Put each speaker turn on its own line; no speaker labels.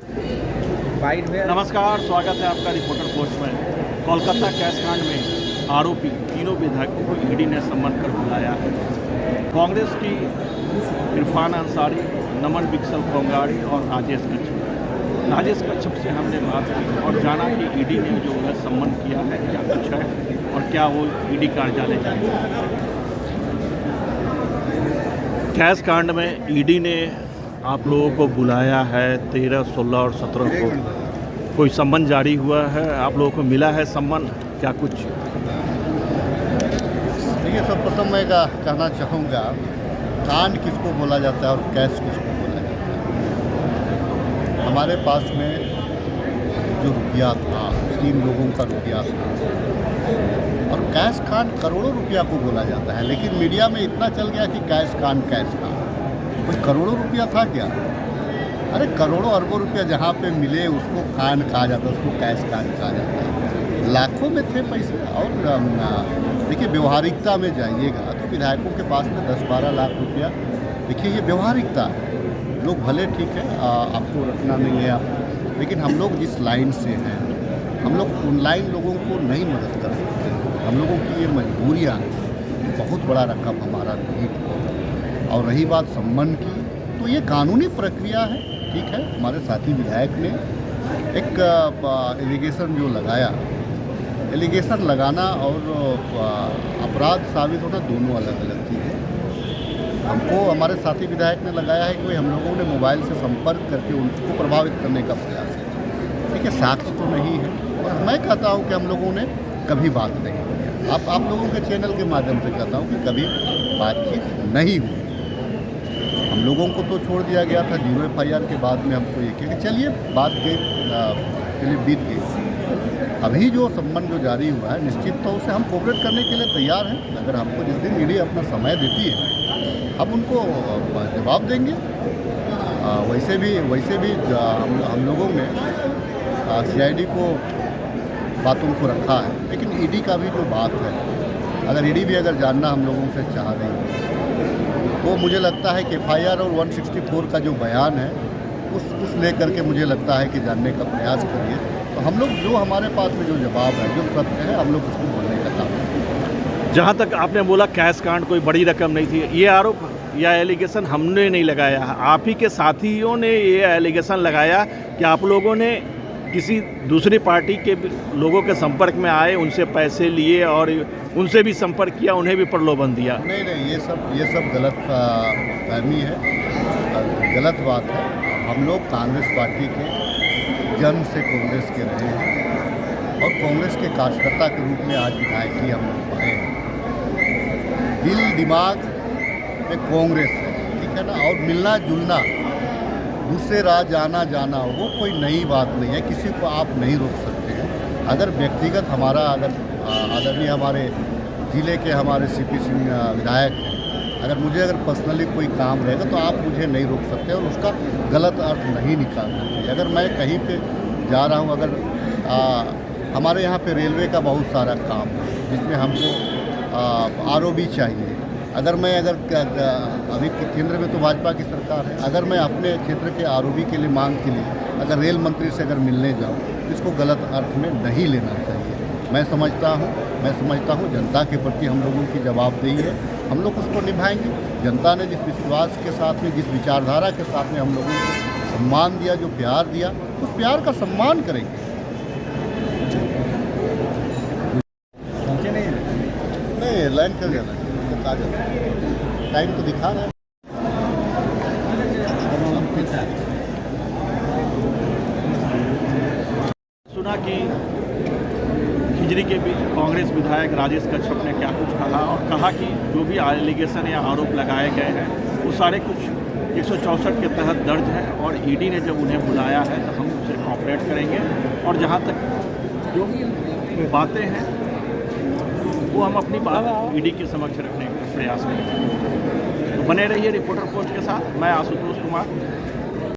नमस्कार, स्वागत है आपका रिपोर्टर पोस्ट में। कोलकाता कैश कांड में आरोपी तीनों विधायकों को ईडी ने सम्मन कर बुलाया है। कांग्रेस की इरफान अंसारी, नमन बिक्सल कोंगाड़ी और राजेश कच्छप से हमने बात की और जाना कि ईडी ने जो है सम्मन किया है क्या कुछ है और क्या वो ईडी कार्यालय जाएंगे। कैश कांड में ईडी ने आप लोगों को बुलाया है 13, 16 और 17 को। कोई सम्मन जारी हुआ है, आप लोगों को मिला है सम्मन, क्या कुछ?
देखिए, सर्वप्रथम मैं कहना चाहूँगा, कांड किसको बोला जाता है और कैश किसको बोला जाता है। हमारे पास में जो रुपया था, 3 लोगों का रुपया था, और कैश कांड करोड़ों रुपया को बोला जाता है, लेकिन मीडिया में इतना चल गया कि कैश कांड कोई करोड़ों रुपया था क्या? अरे करोड़ों अरबों रुपया जहाँ पे मिले उसको कांड कहा जाता है, उसको कैश कांड कहा जाता है। लाखों में थे पैसे। और देखिए, व्यवहारिकता में जाइएगा तो विधायकों के पास में 10-12 लाख रुपया, देखिए ये व्यवहारिकता है। लोग भले ठीक है, आपको रखना नहीं है आप, लेकिन हम लोग जिस लाइन से हैं, हम लोग उन लाइन लोगों को नहीं मदद कर सकते। हम लोगों की ये मजबूरियाँ हैं, बहुत बड़ा रकम हमारा नहीं था। और रही बात सम्मन की, तो ये कानूनी प्रक्रिया है, ठीक है। हमारे साथी विधायक ने एक एलिगेशन जो लगाया, एलिगेशन लगाना और अपराध साबित होना दोनों अलग अलग चीज़ है। हमको हमारे साथी विधायक ने लगाया है कि हम लोगों ने मोबाइल से संपर्क करके उनको प्रभावित करने का प्रयास है, ठीक है। साक्ष्य तो नहीं है, और मैं कहता हूँ कि हम लोगों ने कभी बात नहीं की। आप लोगों के चैनल के माध्यम से कहता हूँ कि कभी बातचीत नहीं हुई। हम लोगों को तो छोड़ दिया गया था 0 FIR के बाद में। हमको ये कि चलिए बात के लिए बीत गई। अभी जो सम्मन जो जारी हुआ है, निश्चित तौर से हम कोऑपरेट करने के लिए तैयार हैं। अगर हमको जिस दिन ईडी अपना समय देती है, हम उनको जवाब देंगे। वैसे भी हम लोगों ने CID को बातों को रखा है, लेकिन ईडी का भी जो बात है, अगर ईडी भी अगर जानना हम लोगों से चाह रही है, तो मुझे लगता है कि FIR और 164 का जो बयान है, उस लेकर के मुझे लगता है कि जानने का प्रयास करिए। तो हम लोग जो हमारे पास में जो जवाब है, जो सत्य है, हम लोग उसको बोलने का काम करें।
जहाँ तक आपने बोला कैश कांड कोई बड़ी रकम नहीं थी, ये आरोप या एलिगेशन हमने नहीं लगाया, आप ही के साथियों ने ये एलिगेशन लगाया कि आप लोगों ने किसी दूसरी पार्टी के लोगों के संपर्क में आए, उनसे पैसे लिए और उनसे भी संपर्क किया, उन्हें भी प्रलोभन दिया।
नहीं, ये सब गलत फहमी है, गलत बात है। हम लोग कांग्रेस पार्टी के जन्म से कांग्रेस के रहे हैं और कांग्रेस के कार्यकर्ता के रूप में आज विधायकी हम लोग पाए हैं। दिल दिमाग में कांग्रेस है, ठीक है ना। और मिलना जुलना, दूसरे राज आना जाना, वो कोई नई बात नहीं है, किसी को आप नहीं रोक सकते हैं। अगर व्यक्तिगत हमारा आदरणीय हमारे ज़िले के हमारे CP सिंह विधायक हैं, अगर पर्सनली कोई काम रहेगा तो आप मुझे नहीं रोक सकते और उसका गलत अर्थ नहीं निकाल सकते। अगर मैं कहीं पे जा रहा हूँ, अगर हमारे यहाँ पे रेलवे का बहुत सारा काम है जिसमें हमको ROB चाहिए। अगर अभी केंद्र में तो भाजपा की सरकार है, अगर मैं अपने क्षेत्र के ROB के लिए मांग के लिए अगर रेल मंत्री से अगर मिलने जाऊँ, इसको गलत अर्थ में नहीं लेना चाहिए। मैं समझता हूँ जनता के प्रति हम लोगों की जवाबदेही है, हम लोग उसको निभाएंगे। जनता ने जिस विश्वास के साथ में, जिस विचारधारा के साथ में हम लोगों को सम्मान दिया, जो प्यार दिया, उस प्यार का सम्मान करेंगे। नहीं, लाइन कर जाना टाइम तो दिखा रहा है।
सुना कि खिजरी के भी कांग्रेस विधायक राजेश कच्छप ने क्या कुछ कहा और कहा कि जो भी एलिगेशन या आरोप लगाए गए हैं वो सारे कुछ 164 के तहत दर्ज है और ईडी ने जब उन्हें बुलाया है तो हम उसे कोऑपरेट करेंगे और जहाँ तक जो बातें हैं वो हम अपनी बात ईडी के समक्ष रखने का प्रयास करेंगे। तो बने रहिए रिपोर्टर पोस्ट के साथ। मैं आशुतोष कुमार।